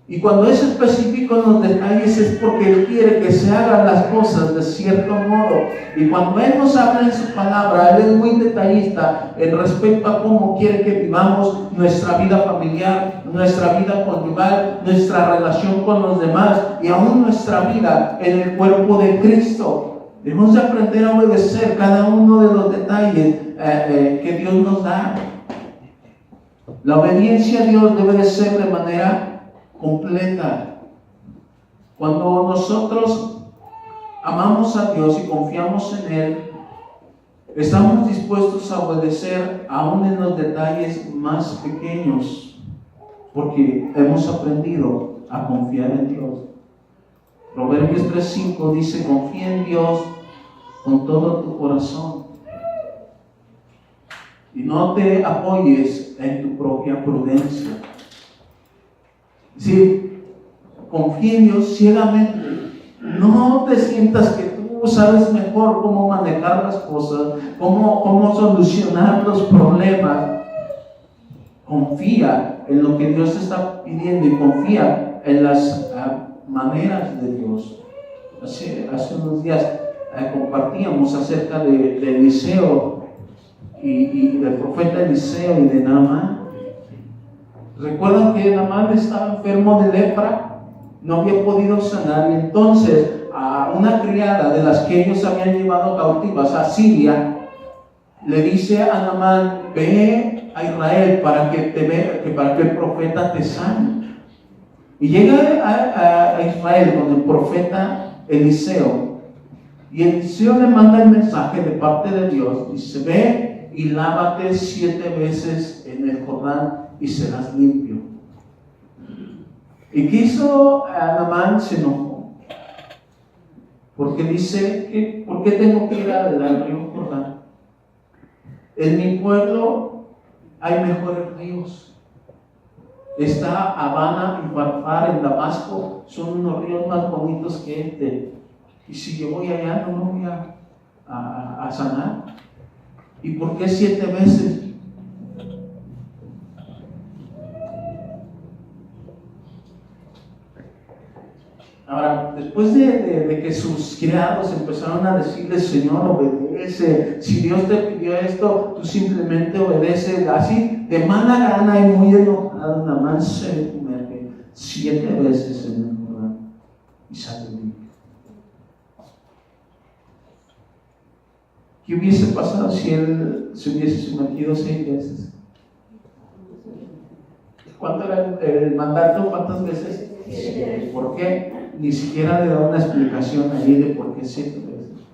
Y cuando es específico en los detalles es porque Él quiere que se hagan las cosas de cierto modo. Y cuando Él nos habla en su palabra, Él es muy detallista en respecto a cómo quiere que vivamos nuestra vida familiar, nuestra vida conyugal, nuestra relación con los demás y aún nuestra vida en el cuerpo de Cristo. Debemos de aprender a obedecer cada uno de los detalles que Dios nos da. La obediencia a Dios debe de ser de manera completa. Cuando nosotros amamos a Dios y confiamos en Él, estamos dispuestos a obedecer aún en los detalles más pequeños, porque hemos aprendido a confiar en Dios. Proverbios 3:5 dice: confía en Dios con todo tu corazón y no te apoyes en tu propia prudencia. Sí, confía en Dios ciegamente. No te sientas que tú sabes mejor cómo manejar las cosas, cómo solucionar los problemas. Confía en lo que Dios te está pidiendo y confía en las maneras de Dios. Hace unos días compartíamos acerca de Eliseo y del profeta Eliseo y de Naamán. Recuerdan que Naamán estaba enfermo de lepra, no había podido sanar, y entonces a una criada de las que ellos habían llevado cautivas a Siria le dice a Naamán: ve a Israel para que el profeta te sane. Y llega a Israel con el profeta Eliseo, y Eliseo le manda el mensaje de parte de Dios. Dice: ve y lávate 7 veces en el Jordán y serás limpio. ¿Y qué hizo Naamán? Se enojó, porque dice que ¿por qué tengo que ir al río Jordán? En mi pueblo hay mejores ríos. Está Habana y Farfar en Damasco, son unos ríos más bonitos que este. Y si yo voy allá, no me voy a sanar. ¿Y por qué 7 veces? Ahora, después de que sus criados empezaron a decirle, Señor, obedece, si Dios te pidió esto, tú simplemente obedeces, así, de mala gana y muy enojado, Naamán se sumerge 7 veces en el Jordán y sale limpio. ¿Qué hubiese pasado si él se hubiese sumergido 6 veces? ¿Cuánto era el mandato? ¿Cuántas veces? 7. ¿Por qué? Ni siquiera le da una explicación ahí de por qué 7 veces.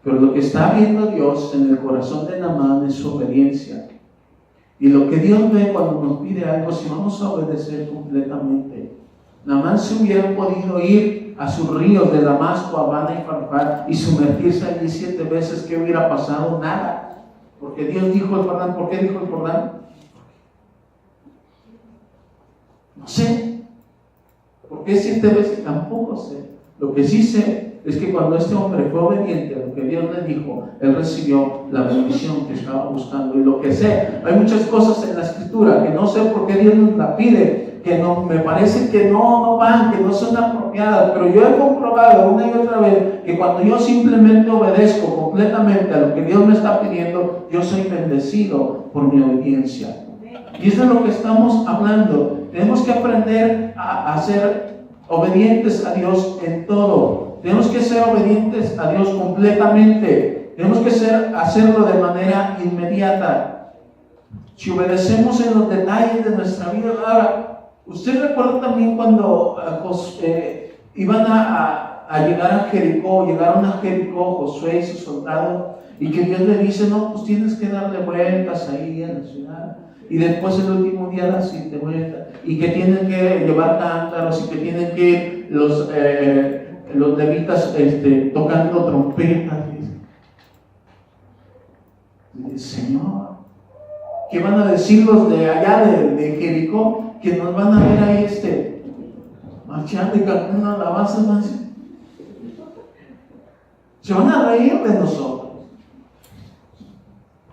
Pero lo que está viendo Dios en el corazón de Naamán es su obediencia. Y lo que Dios ve cuando nos pide algo, si vamos a obedecer completamente. Naamán se hubiera podido ir a sus ríos de Damasco, Habana y Farfar y sumergirse allí 7 veces. ¿Qué hubiera pasado? Nada. Porque Dios dijo el Jordán. ¿Por qué dijo el Jordán? No sé. ¿Por qué 7 veces? Tampoco sé. Lo que sí sé es que cuando este hombre fue obediente a lo que Dios le dijo, él recibió la bendición que estaba buscando. Y lo que sé, hay muchas cosas en la Escritura que no sé por qué Dios nos la pide, que no, me parece que no van, que no son apropiadas, pero yo he comprobado una y otra vez que cuando yo simplemente obedezco completamente a lo que Dios me está pidiendo, yo soy bendecido por mi obediencia. Y eso es lo que estamos hablando. Tenemos que aprender a ser obedientes a Dios en todo. Tenemos que ser obedientes a Dios completamente. Tenemos que hacerlo de manera inmediata. Si obedecemos en los detalles de nuestra vida. Ahora, ¿usted recuerda también cuando iban a llegar a Jericó? Llegaron a Jericó Josué y sus soldados, y que Dios le dice, no, pues tienes que darle vueltas ahí en la ciudad. Y después el último día das 7 vueltas. Y que tienen que llevar cántaros y que tienen que ir los levitas tocando trompetas. Y Señor, ¿qué van a decir los de allá de Jericó? Que nos van a ver ahí marchando y cantando una alabanza más. Se van a reír de nosotros.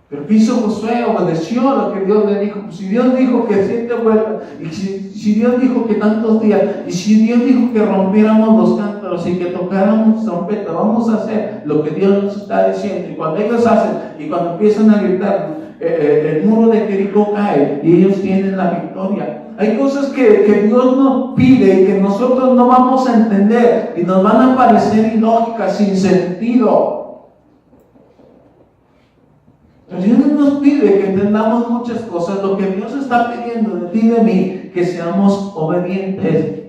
Pero ¿qué hizo Josué? Obedeció a lo que Dios le dijo. Si Dios dijo que 7 vueltas, y si Dios dijo que tantos días, y si Dios dijo que rompiéramos los cántaros y que tocáramos trompeta, vamos a hacer lo que Dios nos está diciendo. Y cuando ellos hacen, y cuando empiezan a gritar, el muro de Jericó cae y ellos tienen la victoria. Hay cosas que Dios nos pide y que nosotros no vamos a entender y nos van a parecer ilógicas, sin sentido. Pero Dios nos pide que entendamos muchas cosas. Lo que Dios está pidiendo de ti y de mí, que seamos obedientes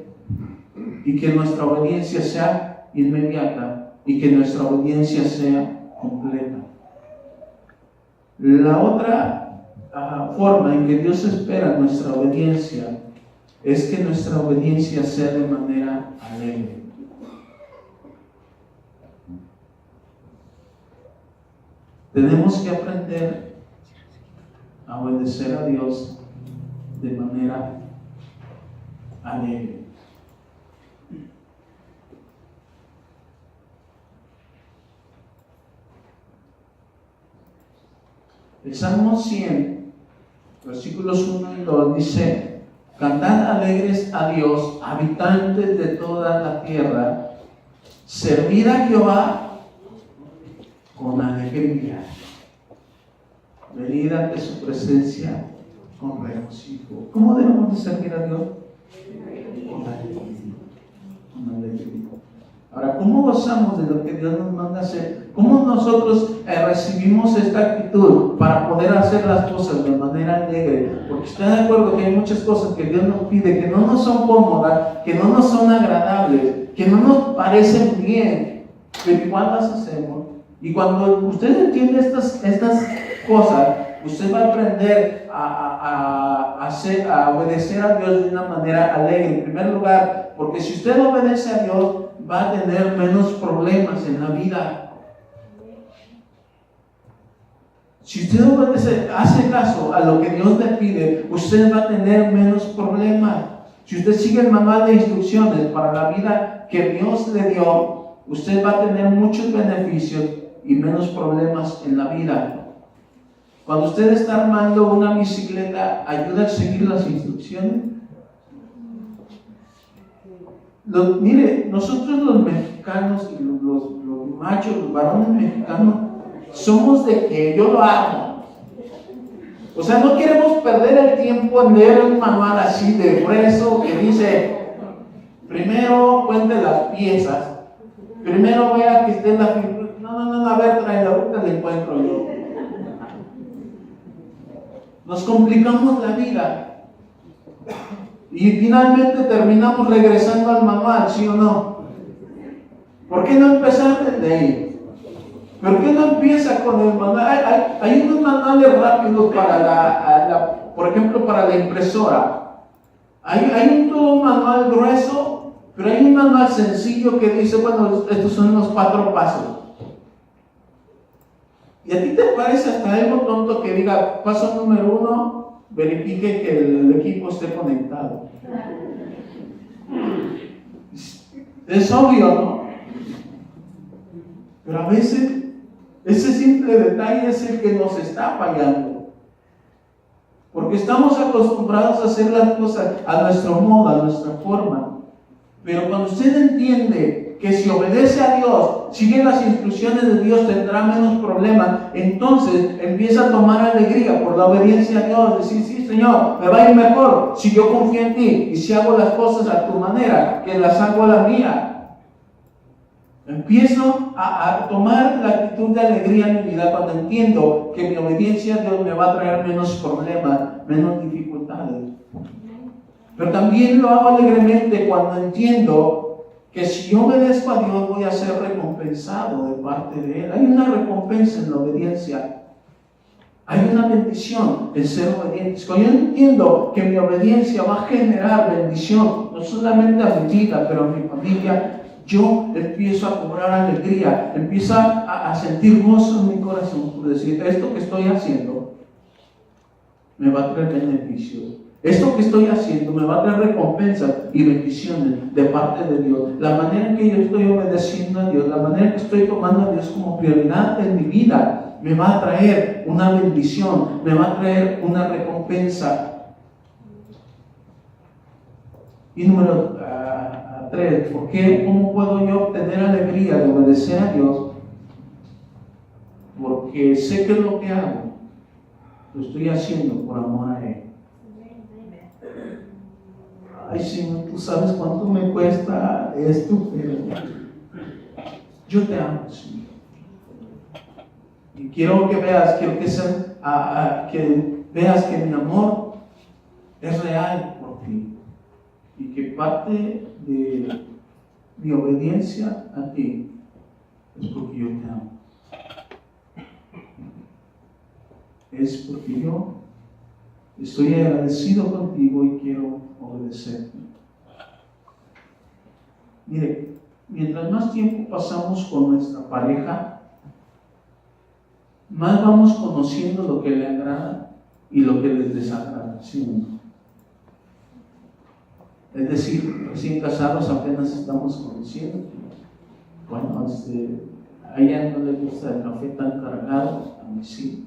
y que nuestra obediencia sea inmediata y que nuestra obediencia sea completa. La otra forma en que Dios espera nuestra obediencia es que nuestra obediencia sea de manera alegre. Tenemos que aprender a obedecer a Dios de manera alegre. El Salmo 100, versículos 1 y 2 dice: cantad alegres a Dios, habitantes de toda la tierra, servid a Jehová con alegría, venid ante su presencia con regocijo. ¿Cómo debemos de servir a Dios? Con alegría. Ahora, ¿cómo gozamos de lo que Dios nos manda hacer? ¿Cómo nosotros recibimos esta actitud para poder hacer las cosas de manera alegre? Porque estoy de acuerdo que hay muchas cosas que Dios nos pide que no nos son cómodas, que no nos son agradables, que no nos parecen bien, pero igual las hacemos. Y cuando usted entiende estas cosas, usted va a aprender a obedecer a Dios de una manera alegre. En primer lugar, porque si usted obedece a Dios, va a tener menos problemas en la vida. Si usted obedece, hace caso a lo que Dios le pide, usted va a tener menos problemas. Si usted sigue el manual de instrucciones para la vida que Dios le dio, usted va a tener muchos beneficios y menos problemas en la vida. Cuando usted está armando una bicicleta, ¿ayuda a seguir las instrucciones? Mire, nosotros los mexicanos, los machos, los varones mexicanos, somos de que yo lo hago. O sea, no queremos perder el tiempo en leer un manual así de grueso que dice, primero cuente las piezas, primero vea que esté la figura. No, a ver, trae la ruta, le encuentro yo. Nos complicamos la vida y finalmente terminamos regresando al manual, ¿sí o no? ¿Por qué no empezar desde ahí? ¿Por qué no empieza con el manual? Hay unos manuales rápidos para por ejemplo, para la impresora. Hay un manual grueso, pero hay un manual sencillo que dice, bueno, estos son los 4 pasos. ¿Y a ti te parece hasta algo tonto que diga, paso número 1, verifique que el equipo esté conectado? Es obvio, ¿no? Pero a veces ese simple detalle es el que nos está fallando. Porque estamos acostumbrados a hacer las cosas a nuestro modo, a nuestra forma. Pero cuando usted entiende que si obedece a Dios, sigue las instrucciones de Dios, tendrá menos problemas, entonces empieza a tomar alegría por la obediencia a Dios. Decir, sí, Señor, me va a ir mejor si yo confío en ti y si hago las cosas a tu manera, que las hago a la mía. Empiezo a tomar la actitud de alegría en mi vida cuando entiendo que mi obediencia a Dios me va a traer menos problemas, menos dificultades. Pero también lo hago alegremente cuando entiendo que si yo obedezco a Dios voy a ser recompensado de parte de Él. Hay una recompensa en la obediencia. Hay una bendición en ser obedientes. Cuando yo entiendo que mi obediencia va a generar bendición, no solamente a mi vida, pero a mi familia, yo empiezo a cobrar alegría, empiezo a sentir gozo en mi corazón por decir, esto que estoy haciendo me va a traer beneficios. Esto que estoy haciendo me va a traer recompensas y bendiciones de parte de Dios. La manera en que yo estoy obedeciendo a Dios, la manera en que estoy tomando a Dios como prioridad en mi vida, me va a traer una bendición, me va a traer una recompensa. Y número 3, ¿cómo puedo yo obtener alegría de obedecer a Dios? Porque sé que lo que hago, lo estoy haciendo por amor a Él. Ay, Señor, tú sabes cuánto me cuesta esto, pero yo te amo, Señor. Y quiero que veas, que veas que mi amor es real por ti. Y que parte de mi obediencia a ti es porque yo te amo. Es porque yo estoy agradecido contigo y quiero obedecerte. Mire, mientras más tiempo pasamos con nuestra pareja, más vamos conociendo lo que le agrada y lo que les desagrada, ¿sí o no? Es decir, recién casados apenas estamos conociendo. Bueno, a ella no le gusta el café tan cargado, a mí sí.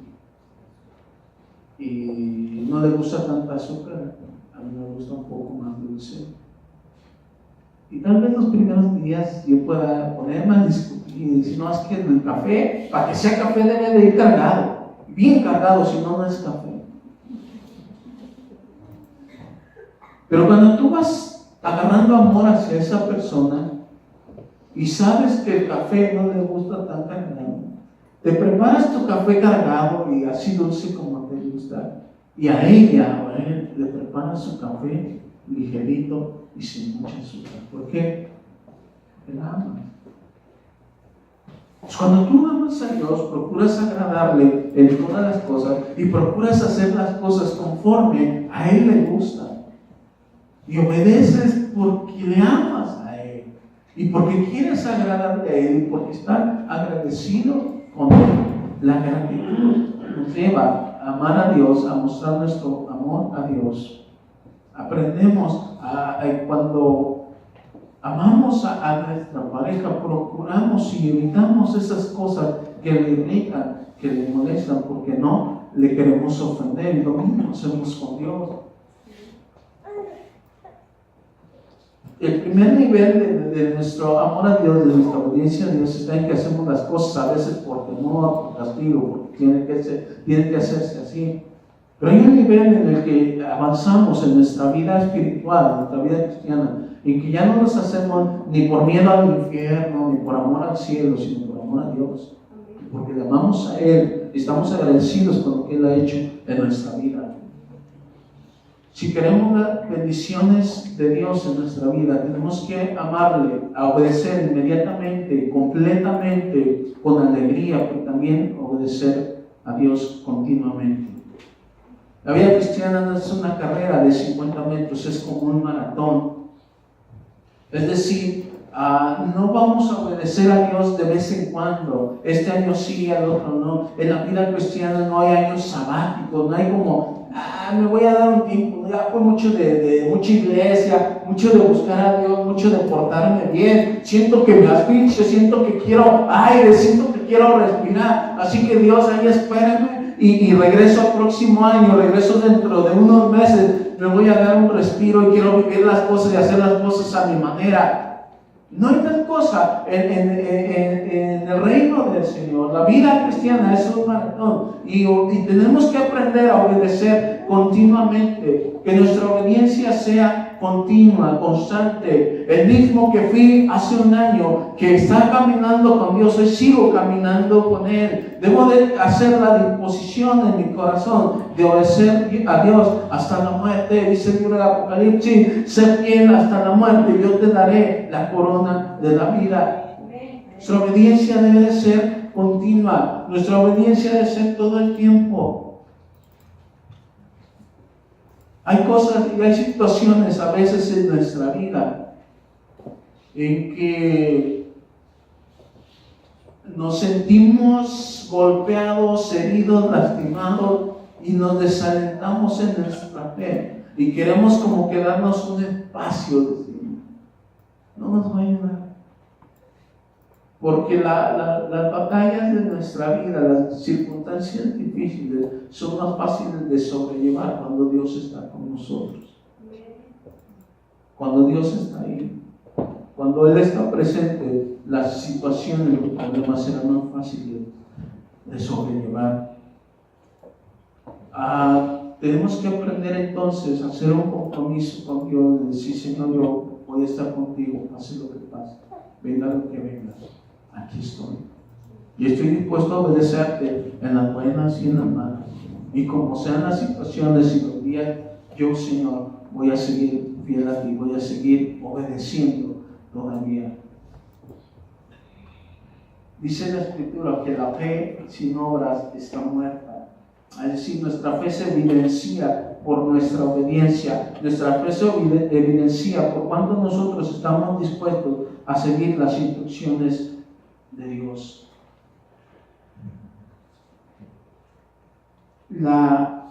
Y no le gusta tanta azúcar, a mí me gusta un poco más dulce. Y tal vez los primeros días yo pueda ponerme a discutir y decir, no, es que el café, para que sea café debe de ir cargado, bien cargado, si no, no es café. Pero cuando tú vas agarrando amor hacia esa persona y sabes que el café no le gusta tan cargado, te preparas tu café cargado y así dulce como te gusta, y a ella o a él le preparas su café ligerito y sin mucha azúcar. ¿Por qué? Porque la amas. Pues cuando tú amas a Dios, procuras agradarle en todas las cosas y procuras hacer las cosas conforme a Él le gusta. Y obedeces porque le amas a Él y porque quieres agradarle a Él y porque estás agradecido con Él. La gratitud nos nos lleva a amar a Dios, a mostrar nuestro amor a Dios. Aprendemos cuando amamos a nuestra pareja, procuramos y evitamos esas cosas que le irritan, que le molestan, porque no le queremos ofender, y lo mismo hacemos con Dios. El primer nivel de nuestro amor a Dios, de nuestra obediencia a Dios, está en que hacemos las cosas a veces por temor, por castigo, porque tiene que hacerse así. Pero hay un nivel en el que avanzamos en nuestra vida espiritual, en nuestra vida cristiana, en que ya no los hacemos ni por miedo al infierno, ni por amor al cielo, sino por amor a Dios. Porque le amamos a Él, y estamos agradecidos con lo que Él ha hecho en nuestra vida. Si queremos las bendiciones de Dios en nuestra vida, tenemos que amarle, a obedecer inmediatamente, completamente, con alegría, pero también obedecer a Dios continuamente. La vida cristiana no es una carrera de 50 metros, es como un maratón. Es decir, no vamos a obedecer a Dios de vez en cuando. Este año sí, al otro no. En la vida cristiana no hay años sabáticos, no hay como, me voy a dar un tiempo. Ya fue mucho de mucha iglesia, mucho de buscar a Dios, mucho de portarme bien. Siento que me asfixio, siento que quiero aire, siento que quiero respirar. Así que Dios, ahí espérame. Y regreso al próximo año, regreso dentro de unos meses, me voy a dar un respiro y quiero vivir las cosas y hacer las cosas a mi manera. No hay tal cosa en el reino del Señor. La vida cristiana es un maratón y tenemos que aprender a obedecer continuamente, que nuestra obediencia sea continua, constante. El mismo que fui hace un año, que está caminando con Dios, hoy sigo caminando con Él. Debo de hacer la disposición en mi corazón de obedecer a Dios hasta la muerte. Dice el libro del Apocalipsis: sé fiel hasta la muerte y yo te daré la corona de la vida. Nuestra obediencia debe de ser continua, nuestra obediencia debe ser todo el tiempo. Hay cosas y hay situaciones a veces en nuestra vida en que nos sentimos golpeados, heridos, lastimados y nos desalentamos en nuestra fe y queremos como quedarnos un espacio, decir, no nos va a ayudar. Porque las batallas de nuestra vida, las circunstancias difíciles son más fáciles de sobrellevar cuando Dios está con nosotros. Cuando Dios está ahí, cuando Él está presente, las situaciones, los problemas serán más fáciles de sobrellevar. Tenemos que aprender entonces a hacer un compromiso con Dios, de decir: Señor, yo voy a estar contigo, pase lo que pase, venga lo que venga. Aquí estoy. Y estoy dispuesto a obedecerte en las buenas y en las malas. Y como sean las situaciones y los días, yo, Señor, voy a seguir fiel a ti, voy a seguir obedeciendo todavía. Dice la Escritura que la fe sin obras está muerta. Es decir, nuestra fe se evidencia por nuestra obediencia. Nuestra fe se evidencia por cuánto nosotros estamos dispuestos a seguir las instrucciones de Dios. La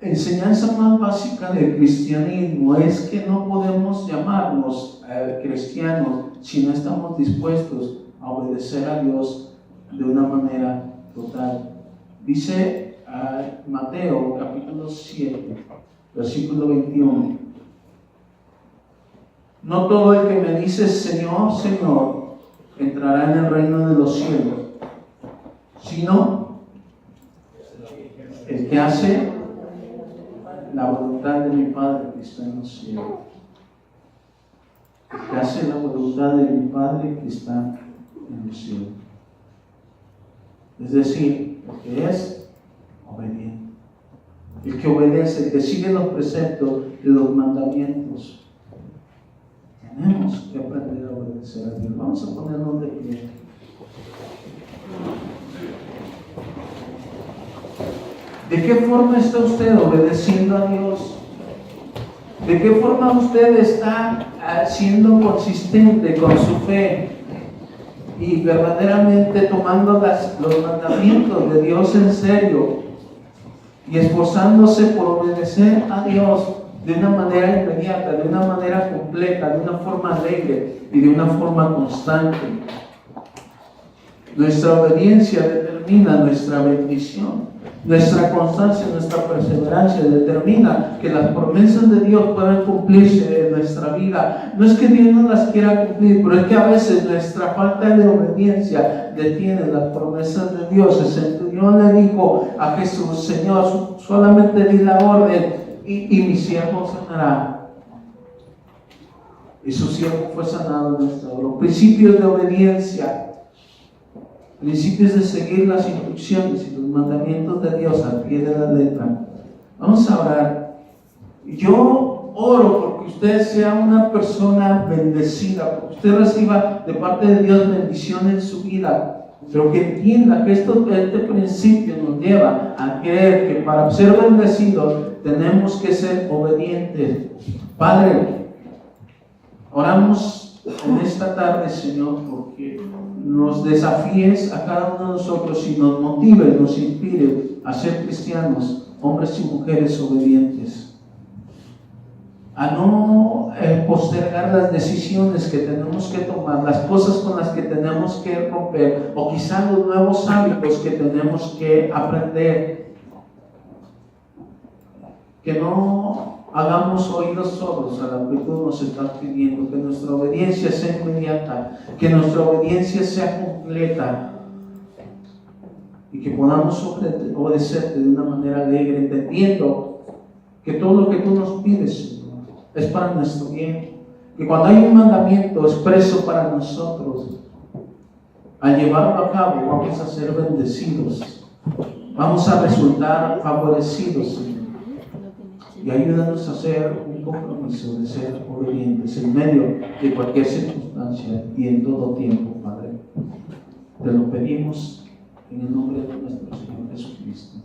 enseñanza más básica del cristianismo es que no podemos llamarnos cristianos si no estamos dispuestos a obedecer a Dios de una manera total. Dice Mateo capítulo 7, versículo 21: no todo el que me dice Señor, Señor, entrará en el reino de los cielos, sino el que hace la voluntad de mi Padre que está en los cielos. El que hace la voluntad de mi Padre que está en los cielos. Es decir, el que es obediente, el que obedece, el que sigue los preceptos y los mandamientos. Tenemos que aprender a obedecer a Dios. Vamos a ponernos de pie. ¿De qué forma está usted obedeciendo a Dios? ¿De qué forma usted está siendo consistente con su fe y verdaderamente tomando los mandamientos de Dios en serio y esforzándose por obedecer a Dios de una manera inmediata, de una manera completa, de una forma alegre y de una forma constante. Nuestra obediencia determina nuestra bendición. Nuestra constancia, nuestra perseverancia determina que las promesas de Dios puedan cumplirse en nuestra vida. No es que Dios no las quiera cumplir, pero es que a veces nuestra falta de obediencia detiene las promesas de Dios. El centurión le dijo a Jesús: Señor, solamente di la orden y mi siervo sanará. Y su siervo fue sanado en restauró. Principios de obediencia. Principios de seguir las instrucciones y los mandamientos de Dios al pie de la letra. Vamos a orar. Yo oro porque usted sea una persona bendecida, porque usted reciba de parte de Dios bendición en su vida, pero que entienda que este principio nos lleva a creer que para ser bendecidos tenemos que ser obedientes. Padre, oramos en esta tarde, Señor, porque nos desafíes a cada uno de nosotros y nos motive, nos inspire a ser cristianos, hombres y mujeres obedientes, a no postergar las decisiones que tenemos que tomar, las cosas con las que tenemos que romper, o quizá los nuevos hábitos que tenemos que aprender. Que no hagamos oídos sordos a lo que tú nos estás pidiendo, que nuestra obediencia sea inmediata, que nuestra obediencia sea completa y que podamos obedecerte de una manera alegre, entendiendo que todo lo que tú nos pides, Señor, es para nuestro bien. Que cuando hay un mandamiento expreso para nosotros, al llevarlo a cabo vamos a ser bendecidos, vamos a resultar favorecidos, Señor. Y ayúdanos a hacer un compromiso de ser obedientes en medio de cualquier circunstancia y en todo tiempo, Padre. Te lo pedimos en el nombre de nuestro Señor Jesucristo.